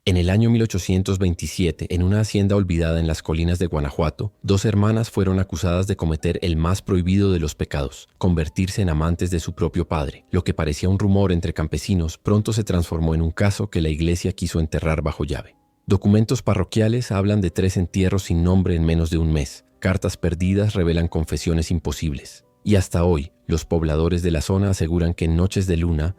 En el año 1827, en una hacienda olvidada en las colinas de Guanajuato, dos hermanas fueron acusadas de cometer el más prohibido de los pecados, convertirse en amantes de su propio padre. Lo que parecía un rumor entre campesinos pronto se transformó en un caso que la iglesia quiso enterrar bajo llave. Documentos parroquiales hablan de 3 entierros sin nombre en menos de un mes. Cartas perdidas revelan confesiones imposibles. Y hasta hoy, los pobladores de la zona aseguran que en noches de luna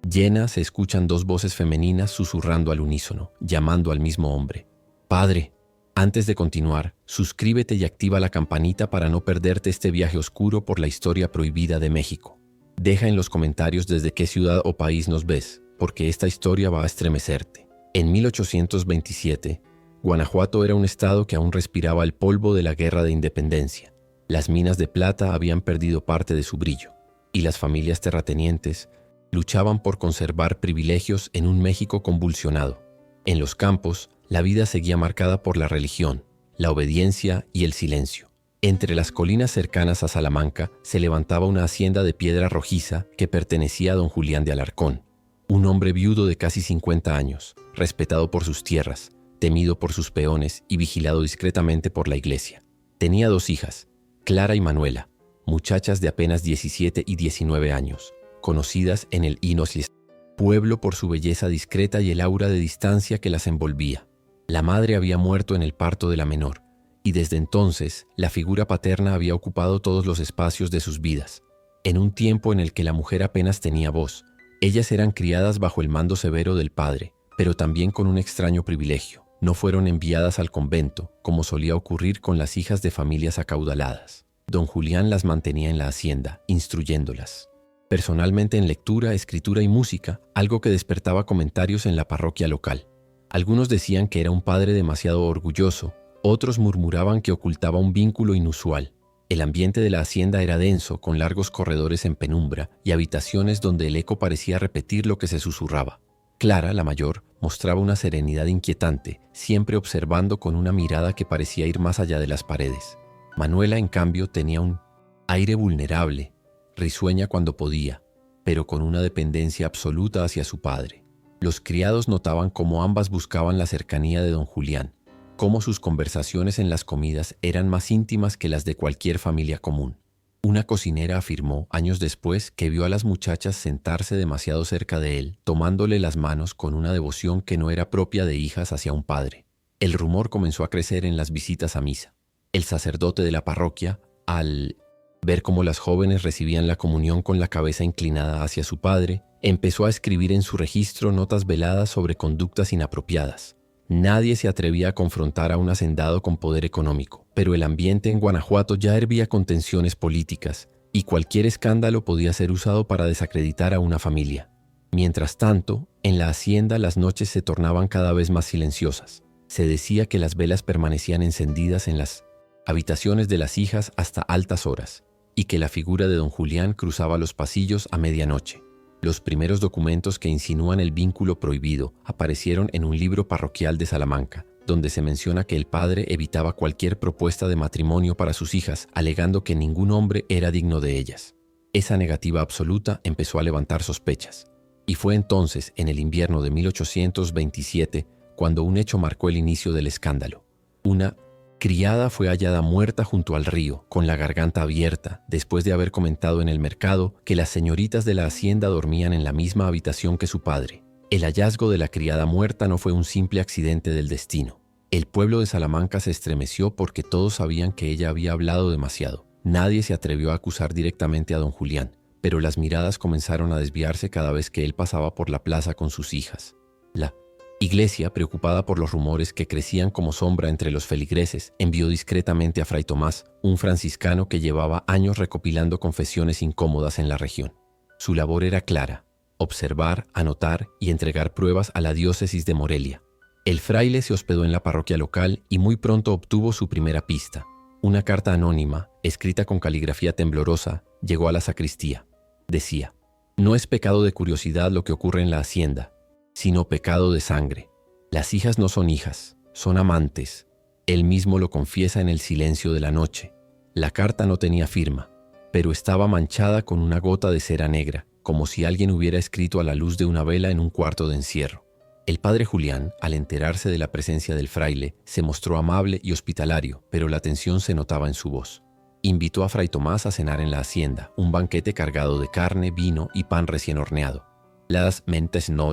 llena se escuchan 2 voces femeninas susurrando al unísono, llamando al mismo hombre. Padre, antes de continuar, suscríbete y activa la campanita para no perderte este viaje oscuro por la historia prohibida de México. Deja en los comentarios desde qué ciudad o país nos ves, porque esta historia va a estremecerte. En 1827, Guanajuato era un estado que aún respiraba el polvo de la Guerra de Independencia. Las minas de plata habían perdido parte de su brillo, y las familias terratenientes luchaban por conservar privilegios en un México convulsionado. En los campos, la vida seguía marcada por la religión, la obediencia y el silencio. Entre las colinas cercanas a Salamanca se levantaba una hacienda de piedra rojiza que pertenecía a don Julián de Alarcón, un hombre viudo de casi 50 años, respetado por sus tierras, temido por sus peones y vigilado discretamente por la iglesia. Tenía 2 hijas, Clara y Manuela, muchachas de apenas 17 y 19 años, conocidas en el Inoslis, pueblo por su belleza discreta y el aura de distancia que las envolvía. La madre había muerto en el parto de la menor, y desde entonces la figura paterna había ocupado todos los espacios de sus vidas. En un tiempo en el que la mujer apenas tenía voz, ellas eran criadas bajo el mando severo del padre, pero también con un extraño privilegio. No fueron enviadas al convento, como solía ocurrir con las hijas de familias acaudaladas. Don Julián las mantenía en la hacienda, instruyéndolas personalmente en lectura, escritura y música, algo que despertaba comentarios en la parroquia local. Algunos decían que era un padre demasiado orgulloso, otros murmuraban que ocultaba un vínculo inusual. El ambiente de la hacienda era denso, con largos corredores en penumbra y habitaciones donde el eco parecía repetir lo que se susurraba. Clara, la mayor, mostraba una serenidad inquietante, siempre observando con una mirada que parecía ir más allá de las paredes. Manuela, en cambio, tenía un aire vulnerable, risueña cuando podía, pero con una dependencia absoluta hacia su padre. Los criados notaban cómo ambas buscaban la cercanía de don Julián, cómo sus conversaciones en las comidas eran más íntimas que las de cualquier familia común. Una cocinera afirmó años después que vio a las muchachas sentarse demasiado cerca de él, tomándole las manos con una devoción que no era propia de hijas hacia un padre. El rumor comenzó a crecer en las visitas a misa. El sacerdote de la parroquia, al ver cómo las jóvenes recibían la comunión con la cabeza inclinada hacia su padre, empezó a escribir en su registro notas veladas sobre conductas inapropiadas. Nadie se atrevía a confrontar a un hacendado con poder económico, pero el ambiente en Guanajuato ya hervía con tensiones políticas, y cualquier escándalo podía ser usado para desacreditar a una familia. Mientras tanto, en la hacienda las noches se tornaban cada vez más silenciosas. Se decía que las velas permanecían encendidas en las habitaciones de las hijas hasta altas horas, y que la figura de don Julián cruzaba los pasillos a medianoche. Los primeros documentos que insinúan el vínculo prohibido aparecieron en un libro parroquial de Salamanca, donde se menciona que el padre evitaba cualquier propuesta de matrimonio para sus hijas, alegando que ningún hombre era digno de ellas. Esa negativa absoluta empezó a levantar sospechas, y fue entonces, en el invierno de 1827, cuando un hecho marcó el inicio del escándalo. Una criada fue hallada muerta junto al río, con la garganta abierta, después de haber comentado en el mercado que las señoritas de la hacienda dormían en la misma habitación que su padre. El hallazgo de la criada muerta no fue un simple accidente del destino. El pueblo de Salamanca se estremeció porque todos sabían que ella había hablado demasiado. Nadie se atrevió a acusar directamente a don Julián, pero las miradas comenzaron a desviarse cada vez que él pasaba por la plaza con sus hijas. La iglesia, preocupada por los rumores que crecían como sombra entre los feligreses, envió discretamente a Fray Tomás, un franciscano que llevaba años recopilando confesiones incómodas en la región. Su labor era clara: observar, anotar y entregar pruebas a la diócesis de Morelia. El fraile se hospedó en la parroquia local y muy pronto obtuvo su primera pista. Una carta anónima, escrita con caligrafía temblorosa, llegó a la sacristía. Decía: «No es pecado de curiosidad lo que ocurre en la hacienda, sino pecado de sangre. Las hijas no son hijas, son amantes. Él mismo lo confiesa en el silencio de la noche». La carta no tenía firma, pero estaba manchada con una gota de cera negra, como si alguien hubiera escrito a la luz de una vela en un cuarto de encierro. El padre Julián, al enterarse de la presencia del fraile, se mostró amable y hospitalario, pero la tensión se notaba en su voz. Invitó a Fray Tomás a cenar en la hacienda, un banquete cargado de carne, vino y pan recién horneado. Las mentes no,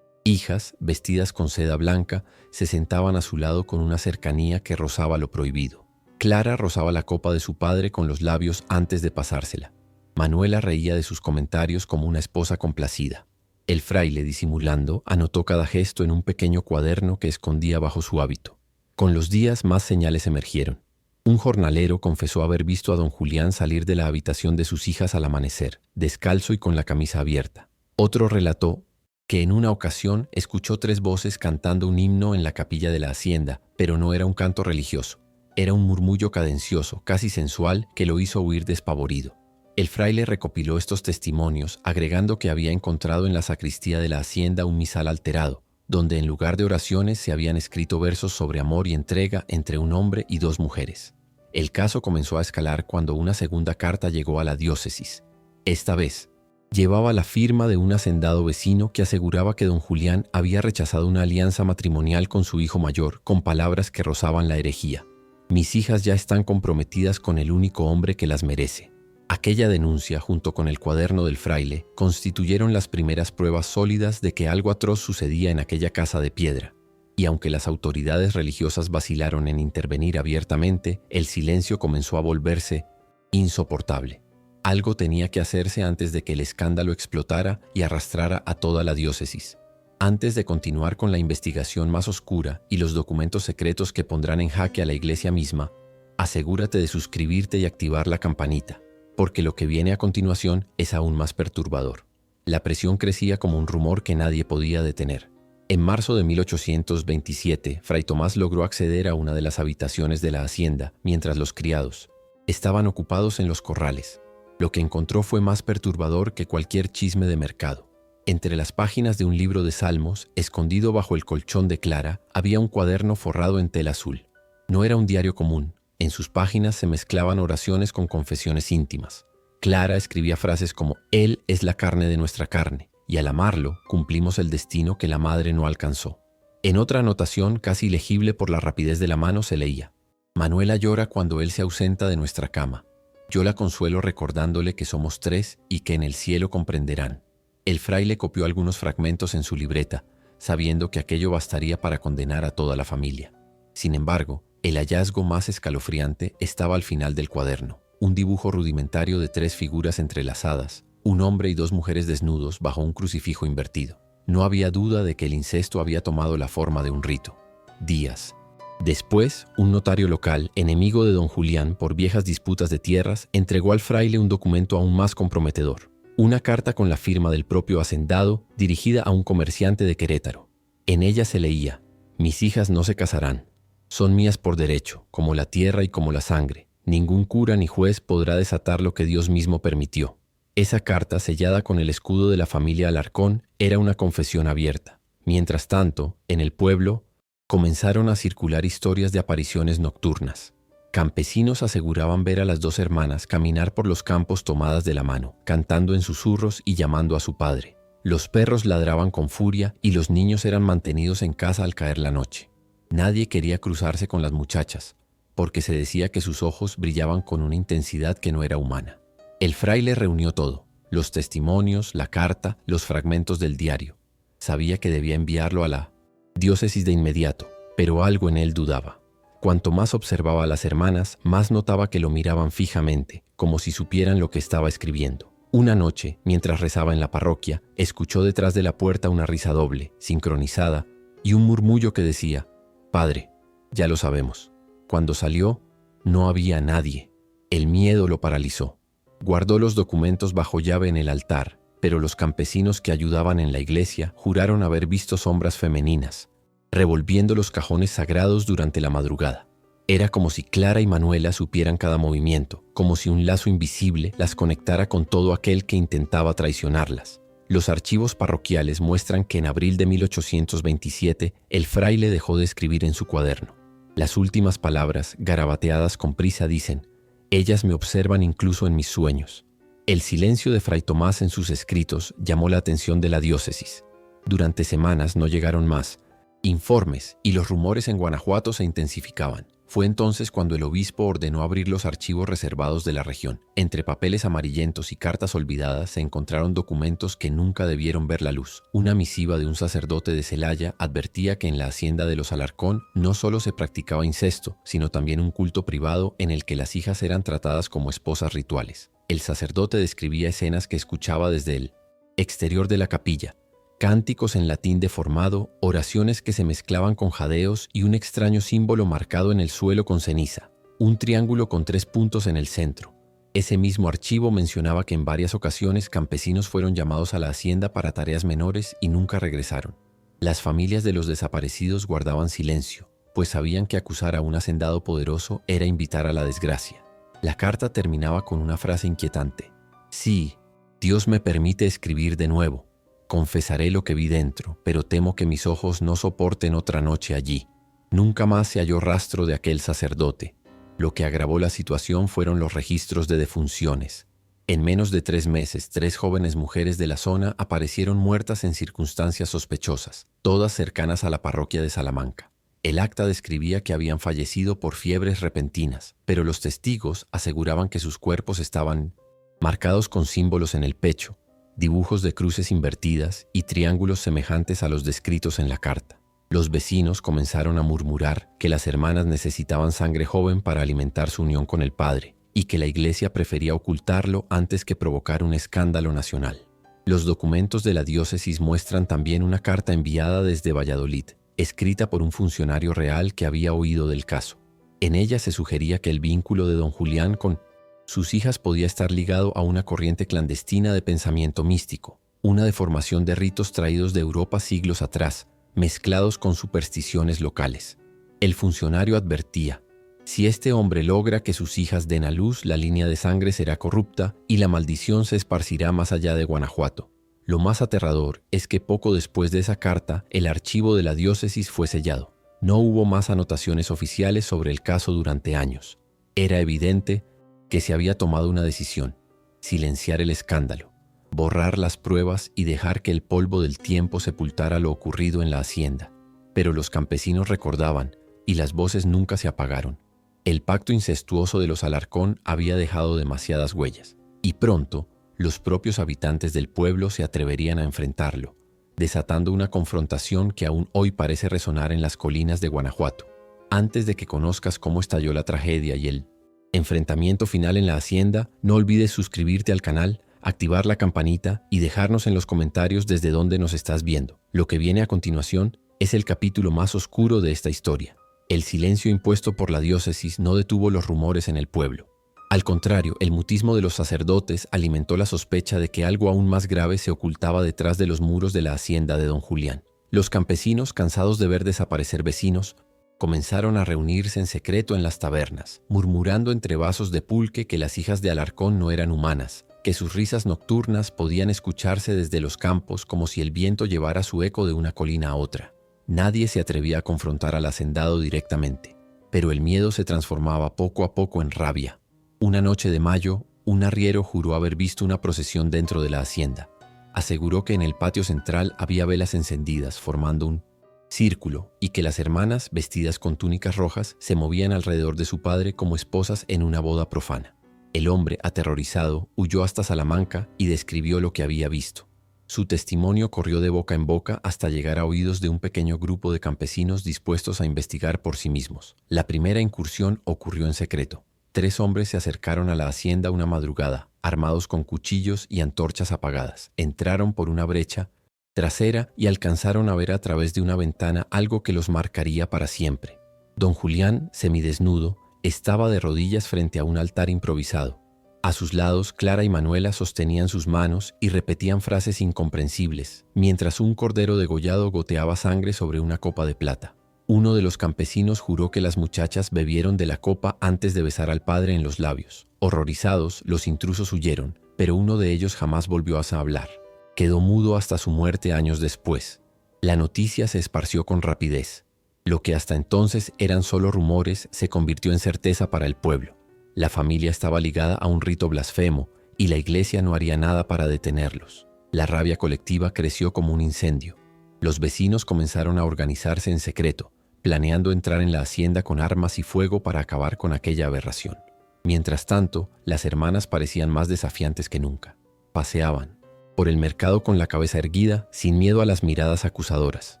hijas, vestidas con seda blanca, se sentaban a su lado con una cercanía que rozaba lo prohibido. Clara rozaba la copa de su padre con los labios antes de pasársela. Manuela reía de sus comentarios como una esposa complacida. El fraile, disimulando, anotó cada gesto en un pequeño cuaderno que escondía bajo su hábito. Con los días más señales emergieron. Un jornalero confesó haber visto a don Julián salir de la habitación de sus hijas al amanecer, descalzo y con la camisa abierta. Otro relató que en una ocasión escuchó 3 voces cantando un himno en la capilla de la hacienda, pero no era un canto religioso. Era un murmullo cadencioso, casi sensual, que lo hizo huir despavorido. El fraile recopiló estos testimonios, agregando que había encontrado en la sacristía de la hacienda un misal alterado, donde en lugar de oraciones se habían escrito versos sobre amor y entrega entre un hombre y 2 mujeres. El caso comenzó a escalar cuando una segunda carta llegó a la diócesis. Esta vez, llevaba la firma de un hacendado vecino que aseguraba que don Julián había rechazado una alianza matrimonial con su hijo mayor con palabras que rozaban la herejía. Mis hijas ya están comprometidas con el único hombre que las merece. Aquella denuncia, junto con el cuaderno del fraile, constituyeron las primeras pruebas sólidas de que algo atroz sucedía en aquella casa de piedra. Y aunque las autoridades religiosas vacilaron en intervenir abiertamente, el silencio comenzó a volverse insoportable. Algo tenía que hacerse antes de que el escándalo explotara y arrastrara a toda la diócesis. Antes de continuar con la investigación más oscura y los documentos secretos que pondrán en jaque a la iglesia misma, asegúrate de suscribirte y activar la campanita, porque lo que viene a continuación es aún más perturbador. La presión crecía como un rumor que nadie podía detener. En marzo de 1827, Fray Tomás logró acceder a una de las habitaciones de la hacienda, mientras los criados estaban ocupados en los corrales. Lo que encontró fue más perturbador que cualquier chisme de mercado. Entre las páginas de un libro de salmos, escondido bajo el colchón de Clara, había un cuaderno forrado en tela azul. No era un diario común. En sus páginas se mezclaban oraciones con confesiones íntimas. Clara escribía frases como «Él es la carne de nuestra carne», y al amarlo, cumplimos el destino que la madre no alcanzó. En otra anotación, casi legible por la rapidez de la mano, se leía «Manuela llora cuando él se ausenta de nuestra cama. Yo la consuelo recordándole que somos 3 y que en el cielo comprenderán». El fraile copió algunos fragmentos en su libreta, sabiendo que aquello bastaría para condenar a toda la familia. Sin embargo, el hallazgo más escalofriante estaba al final del cuaderno. Un dibujo rudimentario de 3 figuras entrelazadas, un hombre y 2 mujeres desnudos bajo un crucifijo invertido. No había duda de que el incesto había tomado la forma de un rito. Días después, un notario local, enemigo de don Julián por viejas disputas de tierras, entregó al fraile un documento aún más comprometedor. Una carta con la firma del propio hacendado dirigida a un comerciante de Querétaro. En ella se leía: «Mis hijas no se casarán. Son mías por derecho, como la tierra y como la sangre. Ningún cura ni juez podrá desatar lo que Dios mismo permitió». Esa carta, sellada con el escudo de la familia Alarcón, era una confesión abierta. Mientras tanto, en el pueblo, comenzaron a circular historias de apariciones nocturnas. Campesinos aseguraban ver a las 2 hermanas caminar por los campos tomadas de la mano, cantando en susurros y llamando a su padre. Los perros ladraban con furia y los niños eran mantenidos en casa al caer la noche. Nadie quería cruzarse con las muchachas, porque se decía que sus ojos brillaban con una intensidad que no era humana. El fraile reunió todo: los testimonios, la carta, los fragmentos del diario. Sabía que debía enviarlo a la diócesis de inmediato, pero algo en él dudaba. Cuanto más observaba a las hermanas, más notaba que lo miraban fijamente, como si supieran lo que estaba escribiendo. Una noche, mientras rezaba en la parroquia, escuchó detrás de la puerta una risa doble, sincronizada, y un murmullo que decía: «Padre, ya lo sabemos». Cuando salió, no había nadie. El miedo lo paralizó. Guardó los documentos bajo llave en el altar, pero los campesinos que ayudaban en la iglesia juraron haber visto sombras femeninas, revolviendo los cajones sagrados durante la madrugada. Era como si Clara y Manuela supieran cada movimiento, como si un lazo invisible las conectara con todo aquel que intentaba traicionarlas. Los archivos parroquiales muestran que en abril de 1827 el fraile dejó de escribir en su cuaderno. Las últimas palabras, garabateadas con prisa, dicen: «Ellas me observan incluso en mis sueños». El silencio de Fray Tomás en sus escritos llamó la atención de la diócesis. Durante semanas no llegaron más informes y los rumores en Guanajuato se intensificaban. Fue entonces cuando el obispo ordenó abrir los archivos reservados de la región. Entre papeles amarillentos y cartas olvidadas se encontraron documentos que nunca debieron ver la luz. Una misiva de un sacerdote de Celaya advertía que en la hacienda de los Alarcón no solo se practicaba incesto, sino también un culto privado en el que las hijas eran tratadas como esposas rituales. El sacerdote describía escenas que escuchaba desde el exterior de la capilla. Cánticos en latín deformado, oraciones que se mezclaban con jadeos y un extraño símbolo marcado en el suelo con ceniza, un triángulo con 3 puntos en el centro. Ese mismo archivo mencionaba que en varias ocasiones campesinos fueron llamados a la hacienda para tareas menores y nunca regresaron. Las familias de los desaparecidos guardaban silencio, pues sabían que acusar a un hacendado poderoso era invitar a la desgracia. La carta terminaba con una frase inquietante. Sí, Dios me permite escribir de nuevo. Confesaré lo que vi dentro, pero temo que mis ojos no soporten otra noche allí. Nunca más se halló rastro de aquel sacerdote. Lo que agravó la situación fueron los registros de defunciones. En menos de 3 meses, 3 jóvenes mujeres de la zona aparecieron muertas en circunstancias sospechosas, todas cercanas a la parroquia de Salamanca. El acta describía que habían fallecido por fiebres repentinas, pero los testigos aseguraban que sus cuerpos estaban marcados con símbolos en el pecho, dibujos de cruces invertidas y triángulos semejantes a los descritos en la carta. Los vecinos comenzaron a murmurar que las hermanas necesitaban sangre joven para alimentar su unión con el padre y que la iglesia prefería ocultarlo antes que provocar un escándalo nacional. Los documentos de la diócesis muestran también una carta enviada desde Valladolid, escrita por un funcionario real que había oído del caso. En ella se sugería que el vínculo de don Julián con sus hijas podía estar ligado a una corriente clandestina de pensamiento místico, una deformación de ritos traídos de Europa siglos atrás, mezclados con supersticiones locales. El funcionario advertía: si este hombre logra que sus hijas den a luz, la línea de sangre será corrupta y la maldición se esparcirá más allá de Guanajuato. Lo más aterrador es que poco después de esa carta, el archivo de la diócesis fue sellado. No hubo más anotaciones oficiales sobre el caso durante años. Era evidente que se había tomado una decisión: silenciar el escándalo, borrar las pruebas y dejar que el polvo del tiempo sepultara lo ocurrido en la hacienda. Pero los campesinos recordaban, y las voces nunca se apagaron. El pacto incestuoso de los Alarcón había dejado demasiadas huellas, y pronto los propios habitantes del pueblo se atreverían a enfrentarlo, desatando una confrontación que aún hoy parece resonar en las colinas de Guanajuato. Antes de que conozcas cómo estalló la tragedia y el enfrentamiento final en la hacienda, no olvides suscribirte al canal, activar la campanita y dejarnos en los comentarios desde dónde nos estás viendo. Lo que viene a continuación es el capítulo más oscuro de esta historia. El silencio impuesto por la diócesis no detuvo los rumores en el pueblo. Al contrario, el mutismo de los sacerdotes alimentó la sospecha de que algo aún más grave se ocultaba detrás de los muros de la hacienda de don Julián. Los campesinos, cansados de ver desaparecer vecinos, comenzaron a reunirse en secreto en las tabernas, murmurando entre vasos de pulque que las hijas de Alarcón no eran humanas, que sus risas nocturnas podían escucharse desde los campos como si el viento llevara su eco de una colina a otra. Nadie se atrevía a confrontar al hacendado directamente, pero el miedo se transformaba poco a poco en rabia. Una noche de mayo, un arriero juró haber visto una procesión dentro de la hacienda. Aseguró que en el patio central había velas encendidas formando un círculo y que las hermanas, vestidas con túnicas rojas, se movían alrededor de su padre como esposas en una boda profana. El hombre, aterrorizado, huyó hasta Salamanca y describió lo que había visto. Su testimonio corrió de boca en boca hasta llegar a oídos de un pequeño grupo de campesinos dispuestos a investigar por sí mismos. La primera incursión ocurrió en secreto. 3 hombres se acercaron a la hacienda una madrugada, armados con cuchillos y antorchas apagadas. Entraron por una brecha trasera y alcanzaron a ver a través de una ventana algo que los marcaría para siempre. Don Julián, semidesnudo, estaba de rodillas frente a un altar improvisado. A sus lados, Clara y Manuela sostenían sus manos y repetían frases incomprensibles, mientras un cordero degollado goteaba sangre sobre una copa de plata. Uno de los campesinos juró que las muchachas bebieron de la copa antes de besar al padre en los labios. Horrorizados, los intrusos huyeron, pero uno de ellos jamás volvió a hablar. Quedó mudo hasta su muerte años después. La noticia se esparció con rapidez. Lo que hasta entonces eran solo rumores se convirtió en certeza para el pueblo. La familia estaba ligada a un rito blasfemo y la iglesia no haría nada para detenerlos. La rabia colectiva creció como un incendio. Los vecinos comenzaron a organizarse en secreto, planeando entrar en la hacienda con armas y fuego para acabar con aquella aberración. Mientras tanto, las hermanas parecían más desafiantes que nunca. Paseaban por el mercado con la cabeza erguida, sin miedo a las miradas acusadoras.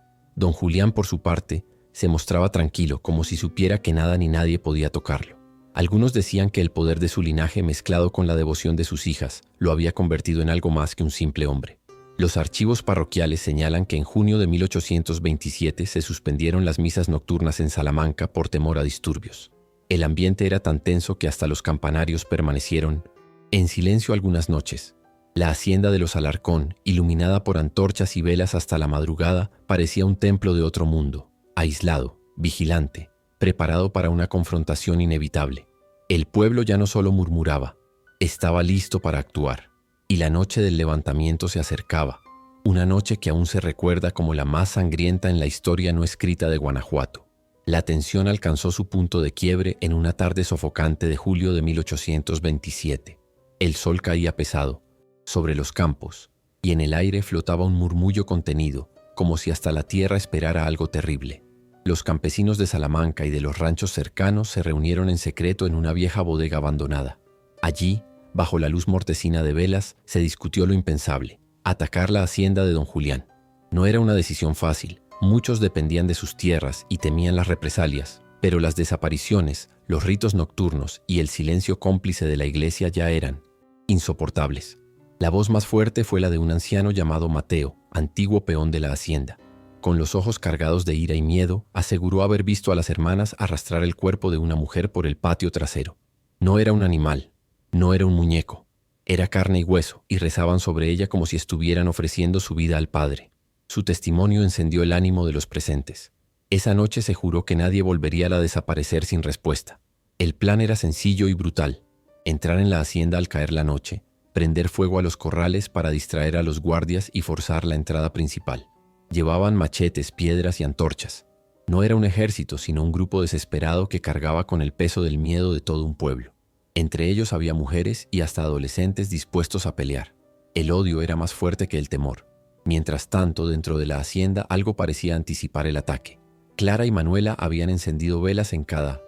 Don Julián, por su parte, se mostraba tranquilo, como si supiera que nada ni nadie podía tocarlo. Algunos decían que el poder de su linaje mezclado con la devoción de sus hijas lo había convertido en algo más que un simple hombre. Los archivos parroquiales señalan que en junio de 1827 se suspendieron las misas nocturnas en Salamanca por temor a disturbios. El ambiente era tan tenso que hasta los campanarios permanecieron en silencio algunas noches. La hacienda de los Alarcón, iluminada por antorchas y velas hasta la madrugada, parecía un templo de otro mundo, aislado, vigilante, preparado para una confrontación inevitable. El pueblo ya no solo murmuraba, estaba listo para actuar. Y la noche del levantamiento se acercaba, una noche que aún se recuerda como la más sangrienta en la historia no escrita de Guanajuato. La tensión alcanzó su punto de quiebre en una tarde sofocante de julio de 1827. El sol caía pesado sobre los campos, y en el aire flotaba un murmullo contenido, como si hasta la tierra esperara algo terrible. Los campesinos de Salamanca y de los ranchos cercanos se reunieron en secreto en una vieja bodega abandonada. Allí, bajo la luz mortecina de velas, se discutió lo impensable: atacar la hacienda de don Julián. No era una decisión fácil. Muchos dependían de sus tierras y temían las represalias, pero las desapariciones, los ritos nocturnos y el silencio cómplice de la iglesia ya eran insoportables. La voz más fuerte fue la de un anciano llamado Mateo, antiguo peón de la hacienda. Con los ojos cargados de ira y miedo, aseguró haber visto a las hermanas arrastrar el cuerpo de una mujer por el patio trasero. No era un animal, no era un muñeco, era carne y hueso, y rezaban sobre ella como si estuvieran ofreciendo su vida al Padre. Su testimonio encendió el ánimo de los presentes. Esa noche se juró que nadie volvería a desaparecer sin respuesta. El plan era sencillo y brutal: entrar en la hacienda al caer la noche, prender fuego a los corrales para distraer a los guardias y forzar la entrada principal. Llevaban machetes, piedras y antorchas. No era un ejército, sino un grupo desesperado que cargaba con el peso del miedo de todo un pueblo. Entre ellos había mujeres y hasta adolescentes dispuestos a pelear. El odio era más fuerte que el temor. Mientras tanto, dentro de la hacienda algo parecía anticipar el ataque. Clara y Manuela habían encendido velas en cada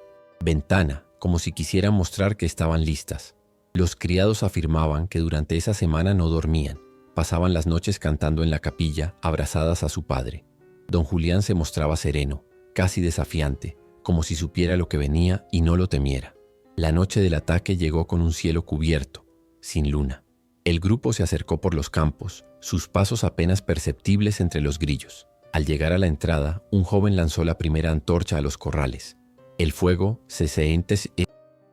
ventana, como si quisieran mostrar que estaban listas. Los criados afirmaban que durante esa semana no dormían. Pasaban las noches cantando en la capilla, abrazadas a su padre. Don Julián se mostraba sereno, casi desafiante, como si supiera lo que venía y no lo temiera. La noche del ataque llegó con un cielo cubierto, sin luna. El grupo se acercó por los campos, sus pasos apenas perceptibles entre los grillos. Al llegar a la entrada, un joven lanzó la primera antorcha a los corrales. El fuego se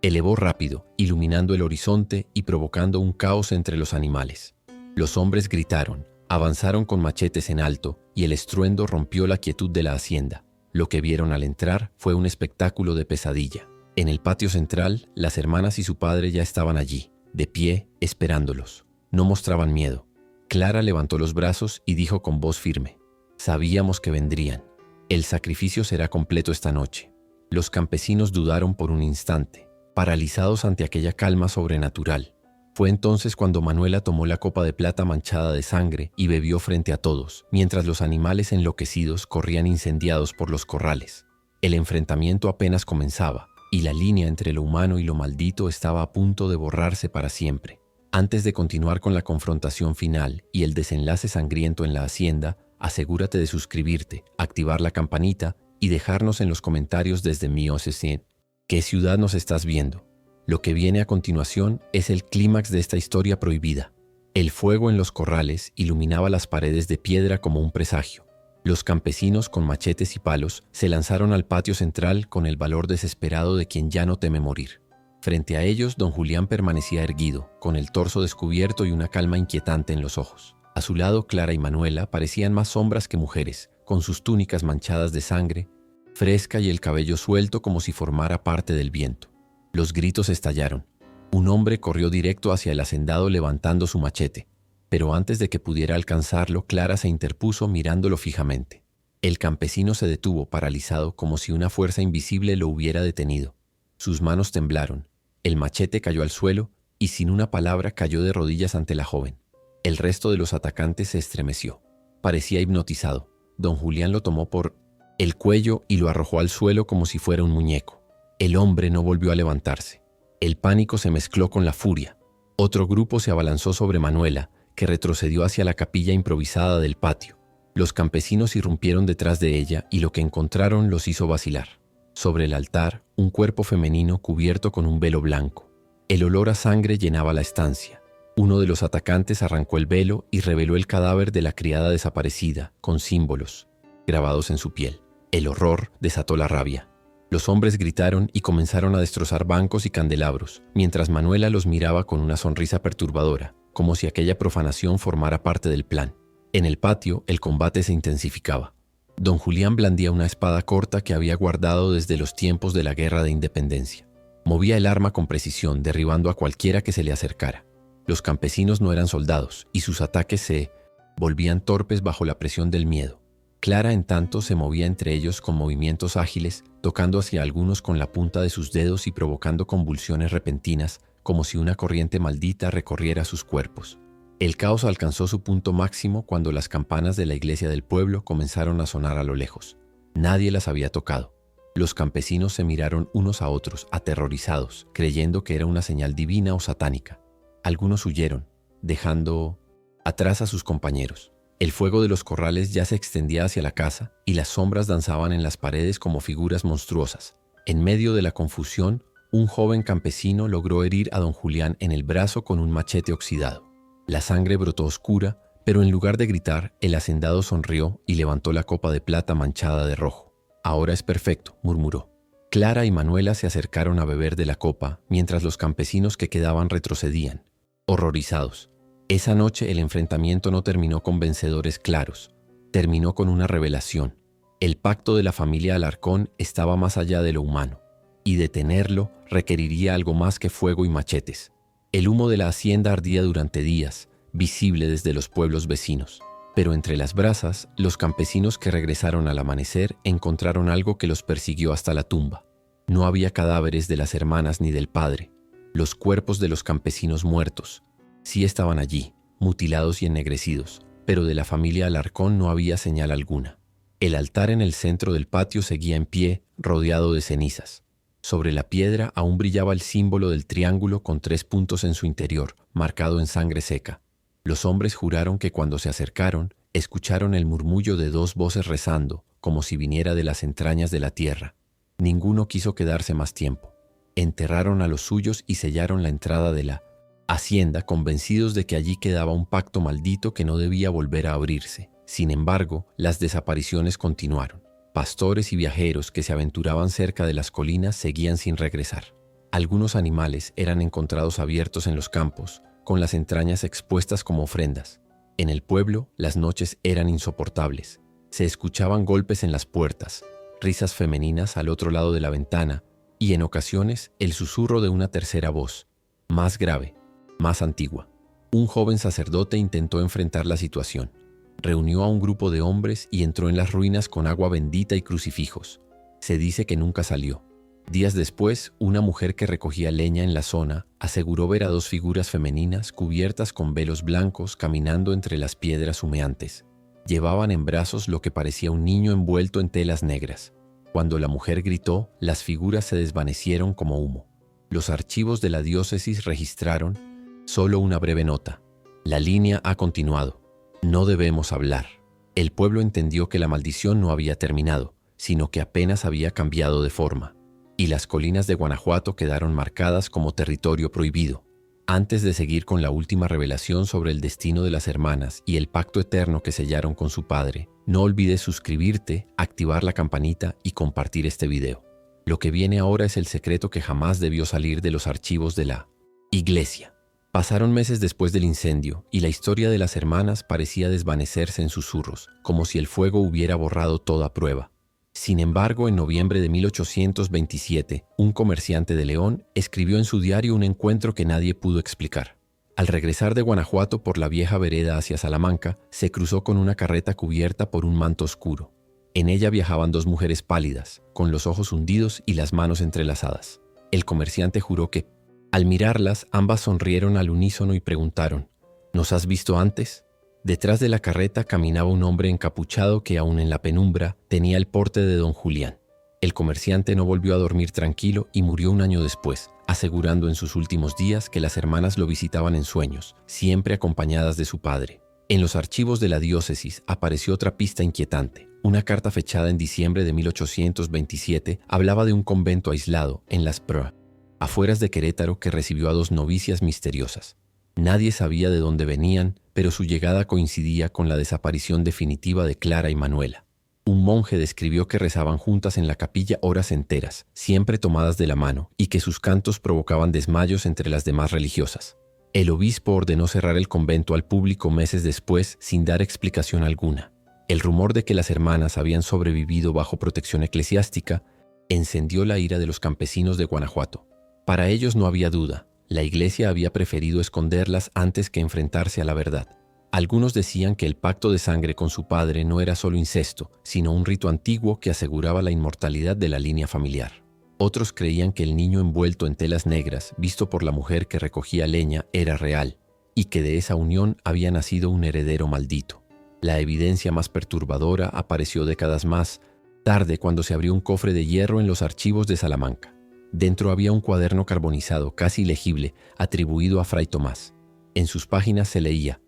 elevó rápido, iluminando el horizonte y provocando un caos entre los animales. Los hombres gritaron, avanzaron con machetes en alto, y el estruendo rompió la quietud de la hacienda. Lo que vieron al entrar fue un espectáculo de pesadilla. En el patio central, las hermanas y su padre ya estaban allí, de pie, esperándolos. No mostraban miedo. Clara levantó los brazos y dijo con voz firme: «Sabíamos que vendrían. El sacrificio será completo esta noche». Los campesinos dudaron por un instante, paralizados ante aquella calma sobrenatural. Fue entonces cuando Manuela tomó la copa de plata manchada de sangre y bebió frente a todos, mientras los animales enloquecidos corrían incendiados por los corrales. El enfrentamiento apenas comenzaba, y la línea entre lo humano y lo maldito estaba a punto de borrarse para siempre. Antes de continuar con la confrontación final y el desenlace sangriento en la hacienda, asegúrate de suscribirte, activar la campanita y dejarnos en los comentarios desde Miocene qué ciudad nos estás viendo. Lo que viene a continuación es el clímax de esta historia prohibida. El fuego en los corrales iluminaba las paredes de piedra como un presagio. Los campesinos con machetes y palos se lanzaron al patio central con el valor desesperado de quien ya no teme morir. Frente a ellos, don Julián permanecía erguido, con el torso descubierto y una calma inquietante en los ojos. A su lado, Clara y Manuela parecían más sombras que mujeres, con sus túnicas manchadas de sangre, fresca y el cabello suelto como si formara parte del viento. Los gritos estallaron. Un hombre corrió directo hacia el hacendado levantando su machete, pero antes de que pudiera alcanzarlo, Clara se interpuso mirándolo fijamente. El campesino se detuvo paralizado como si una fuerza invisible lo hubiera detenido. Sus manos temblaron, el machete cayó al suelo y sin una palabra cayó de rodillas ante la joven. El resto de los atacantes se estremeció. Parecía hipnotizado. Don Julián lo tomó por el cuello y lo arrojó al suelo como si fuera un muñeco. El hombre no volvió a levantarse. El pánico se mezcló con la furia. Otro grupo se abalanzó sobre Manuela, que retrocedió hacia la capilla improvisada del patio. Los campesinos irrumpieron detrás de ella y lo que encontraron los hizo vacilar. Sobre el altar, un cuerpo femenino cubierto con un velo blanco. El olor a sangre llenaba la estancia. Uno de los atacantes arrancó el velo y reveló el cadáver de la criada desaparecida, con símbolos grabados en su piel. El horror desató la rabia. Los hombres gritaron y comenzaron a destrozar bancos y candelabros, mientras Manuela los miraba con una sonrisa perturbadora, como si aquella profanación formara parte del plan. En el patio, el combate se intensificaba. Don Julián blandía una espada corta que había guardado desde los tiempos de la Guerra de Independencia. Movía el arma con precisión, derribando a cualquiera que se le acercara. Los campesinos no eran soldados, y sus ataques se volvían torpes bajo la presión del miedo. Clara, en tanto, se movía entre ellos con movimientos ágiles, tocando hacia algunos con la punta de sus dedos y provocando convulsiones repentinas, como si una corriente maldita recorriera sus cuerpos. El caos alcanzó su punto máximo cuando las campanas de la iglesia del pueblo comenzaron a sonar a lo lejos. Nadie las había tocado. Los campesinos se miraron unos a otros, aterrorizados, creyendo que era una señal divina o satánica. Algunos huyeron, dejando atrás a sus compañeros. El fuego de los corrales ya se extendía hacia la casa y las sombras danzaban en las paredes como figuras monstruosas. En medio de la confusión, un joven campesino logró herir a don Julián en el brazo con un machete oxidado. La sangre brotó oscura, pero en lugar de gritar, el hacendado sonrió y levantó la copa de plata manchada de rojo. «Ahora es perfecto», murmuró. Clara y Manuela se acercaron a beber de la copa, mientras los campesinos que quedaban retrocedían, horrorizados. Esa noche el enfrentamiento no terminó con vencedores claros, terminó con una revelación. El pacto de la familia Alarcón estaba más allá de lo humano, y detenerlo requeriría algo más que fuego y machetes. El humo de la hacienda ardía durante días, visible desde los pueblos vecinos. Pero entre las brasas, los campesinos que regresaron al amanecer encontraron algo que los persiguió hasta la tumba. No había cadáveres de las hermanas ni del padre. Los cuerpos de los campesinos muertos sí estaban allí, mutilados y ennegrecidos, pero de la familia Alarcón no había señal alguna. El altar en el centro del patio seguía en pie, rodeado de cenizas. Sobre la piedra aún brillaba el símbolo del triángulo con 3 puntos en su interior, marcado en sangre seca. Los hombres juraron que cuando se acercaron, escucharon el murmullo de 2 voces rezando, como si viniera de las entrañas de la tierra. Ninguno quiso quedarse más tiempo. Enterraron a los suyos y sellaron la entrada de la hacienda, convencidos de que allí quedaba un pacto maldito que no debía volver a abrirse. Sin embargo, las desapariciones continuaron. Pastores y viajeros que se aventuraban cerca de las colinas seguían sin regresar. Algunos animales eran encontrados abiertos en los campos, con las entrañas expuestas como ofrendas. En el pueblo, las noches eran insoportables. Se escuchaban golpes en las puertas, risas femeninas al otro lado de la ventana y, en ocasiones, el susurro de una tercera voz, más grave, más antigua. Un joven sacerdote intentó enfrentar la situación. Reunió a un grupo de hombres y entró en las ruinas con agua bendita y crucifijos. Se dice que nunca salió. Días después, una mujer que recogía leña en la zona aseguró ver a 2 figuras femeninas cubiertas con velos blancos caminando entre las piedras humeantes. Llevaban en brazos lo que parecía un niño envuelto en telas negras. Cuando la mujer gritó, las figuras se desvanecieron como humo. Los archivos de la diócesis registraron solo una breve nota. La línea ha continuado. No debemos hablar. El pueblo entendió que la maldición no había terminado, sino que apenas había cambiado de forma. Y las colinas de Guanajuato quedaron marcadas como territorio prohibido. Antes de seguir con la última revelación sobre el destino de las hermanas y el pacto eterno que sellaron con su padre, no olvides suscribirte, activar la campanita y compartir este video. Lo que viene ahora es el secreto que jamás debió salir de los archivos de la iglesia. Pasaron meses después del incendio y la historia de las hermanas parecía desvanecerse en susurros, como si el fuego hubiera borrado toda prueba. Sin embargo, en noviembre de 1827, un comerciante de León escribió en su diario un encuentro que nadie pudo explicar. Al regresar de Guanajuato por la vieja vereda hacia Salamanca, se cruzó con una carreta cubierta por un manto oscuro. En ella viajaban 2 mujeres pálidas, con los ojos hundidos y las manos entrelazadas. El comerciante juró que, al mirarlas, ambas sonrieron al unísono y preguntaron: ¿Nos has visto antes? Detrás de la carreta caminaba un hombre encapuchado que aún en la penumbra tenía el porte de don Julián. El comerciante no volvió a dormir tranquilo y murió un año después, asegurando en sus últimos días que las hermanas lo visitaban en sueños, siempre acompañadas de su padre. En los archivos de la diócesis apareció otra pista inquietante. Una carta fechada en diciembre de 1827 hablaba de un convento aislado en Las Preux, afueras de Querétaro, que recibió a 2 novicias misteriosas. Nadie sabía de dónde venían, pero su llegada coincidía con la desaparición definitiva de Clara y Manuela. Un monje describió que rezaban juntas en la capilla horas enteras, siempre tomadas de la mano, y que sus cantos provocaban desmayos entre las demás religiosas. El obispo ordenó cerrar el convento al público meses después sin dar explicación alguna. El rumor de que las hermanas habían sobrevivido bajo protección eclesiástica encendió la ira de los campesinos de Guanajuato. Para ellos no había duda, la iglesia había preferido esconderlas antes que enfrentarse a la verdad. Algunos decían que el pacto de sangre con su padre no era solo incesto, sino un rito antiguo que aseguraba la inmortalidad de la línea familiar. Otros creían que el niño envuelto en telas negras, visto por la mujer que recogía leña, era real, y que de esa unión había nacido un heredero maldito. La evidencia más perturbadora apareció décadas más tarde, cuando se abrió un cofre de hierro en los archivos de Salamanca. Dentro había un cuaderno carbonizado, casi legible, atribuido a Fray Tomás. En sus páginas se leía: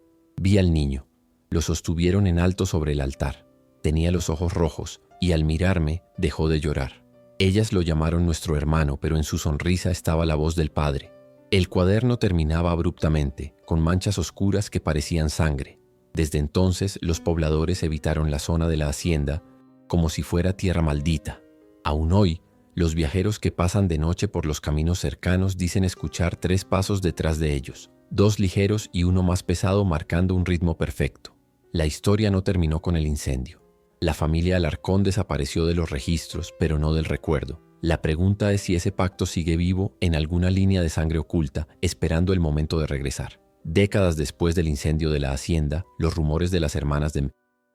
«Vi al niño. Lo sostuvieron en alto sobre el altar. Tenía los ojos rojos y al mirarme dejó de llorar. Ellas lo llamaron nuestro hermano, pero en su sonrisa estaba la voz del padre». El cuaderno terminaba abruptamente, con manchas oscuras que parecían sangre. Desde entonces, los pobladores evitaron la zona de la hacienda como si fuera tierra maldita. Aún hoy, los viajeros que pasan de noche por los caminos cercanos dicen escuchar 3 pasos detrás de ellos, 2 ligeros y uno más pesado, marcando un ritmo perfecto. La historia no terminó con el incendio. La familia Alarcón desapareció de los registros, pero no del recuerdo. La pregunta es si ese pacto sigue vivo en alguna línea de sangre oculta, esperando el momento de regresar. Décadas después del incendio de la hacienda, los rumores de las hermanas de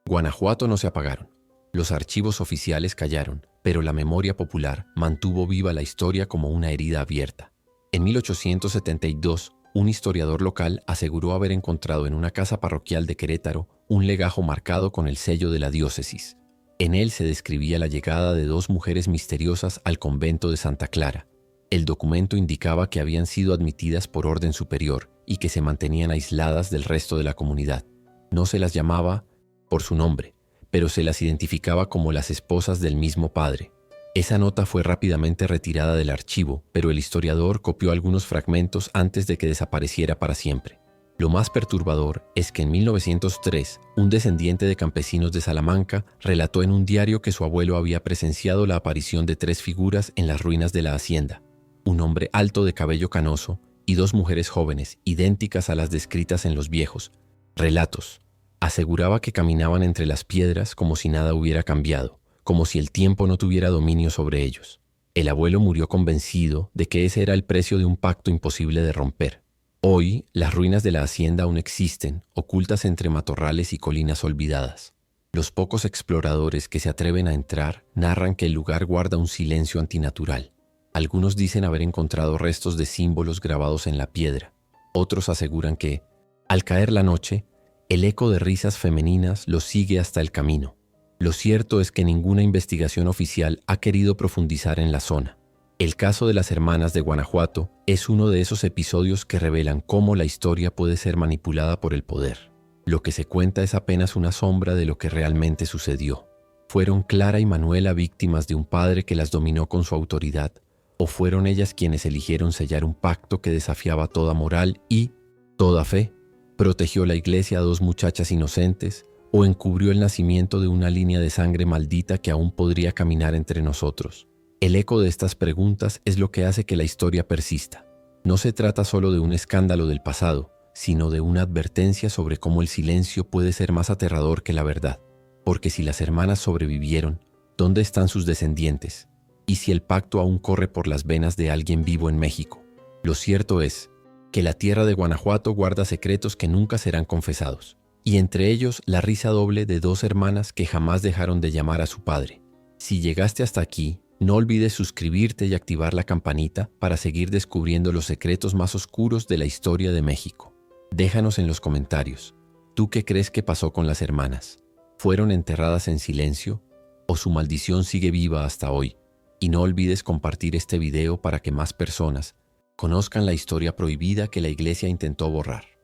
Guanajuato no se apagaron. Los archivos oficiales callaron, pero la memoria popular mantuvo viva la historia como una herida abierta. En 1872, un historiador local aseguró haber encontrado en una casa parroquial de Querétaro un legajo marcado con el sello de la diócesis. En él se describía la llegada de 2 mujeres misteriosas al convento de Santa Clara. El documento indicaba que habían sido admitidas por orden superior y que se mantenían aisladas del resto de la comunidad. No se las llamaba por su nombre, pero se las identificaba como las esposas del mismo padre. Esa nota fue rápidamente retirada del archivo, pero el historiador copió algunos fragmentos antes de que desapareciera para siempre. Lo más perturbador es que en 1903, un descendiente de campesinos de Salamanca relató en un diario que su abuelo había presenciado la aparición de 3 figuras en las ruinas de la hacienda: un hombre alto de cabello canoso y 2 mujeres jóvenes, idénticas a las descritas en los viejos relatos. Aseguraba que caminaban entre las piedras como si nada hubiera cambiado, como si el tiempo no tuviera dominio sobre ellos. El abuelo murió convencido de que ese era el precio de un pacto imposible de romper. Hoy, las ruinas de la hacienda aún existen, ocultas entre matorrales y colinas olvidadas. Los pocos exploradores que se atreven a entrar narran que el lugar guarda un silencio antinatural. Algunos dicen haber encontrado restos de símbolos grabados en la piedra. Otros aseguran que, al caer la noche, el eco de risas femeninas los sigue hasta el camino. Lo cierto es que ninguna investigación oficial ha querido profundizar en la zona. El caso de las hermanas de Guanajuato es uno de esos episodios que revelan cómo la historia puede ser manipulada por el poder. Lo que se cuenta es apenas una sombra de lo que realmente sucedió. ¿Fueron Clara y Manuela víctimas de un padre que las dominó con su autoridad? ¿O fueron ellas quienes eligieron sellar un pacto que desafiaba toda moral y toda fe? ¿Protegió la iglesia a 2 muchachas inocentes? ¿O encubrió el nacimiento de una línea de sangre maldita que aún podría caminar entre nosotros? El eco de estas preguntas es lo que hace que la historia persista. No se trata solo de un escándalo del pasado, sino de una advertencia sobre cómo el silencio puede ser más aterrador que la verdad. Porque si las hermanas sobrevivieron, ¿dónde están sus descendientes? ¿Y si el pacto aún corre por las venas de alguien vivo en México? Lo cierto es que la tierra de Guanajuato guarda secretos que nunca serán confesados, y entre ellos la risa doble de 2 hermanas que jamás dejaron de llamar a su padre. Si llegaste hasta aquí, no olvides suscribirte y activar la campanita para seguir descubriendo los secretos más oscuros de la historia de México. Déjanos en los comentarios, ¿Tú qué crees que pasó con las hermanas? ¿Fueron enterradas en silencio o su maldición sigue viva hasta hoy? Y no olvides compartir este video para que más personas conozcan la historia prohibida que la iglesia intentó borrar.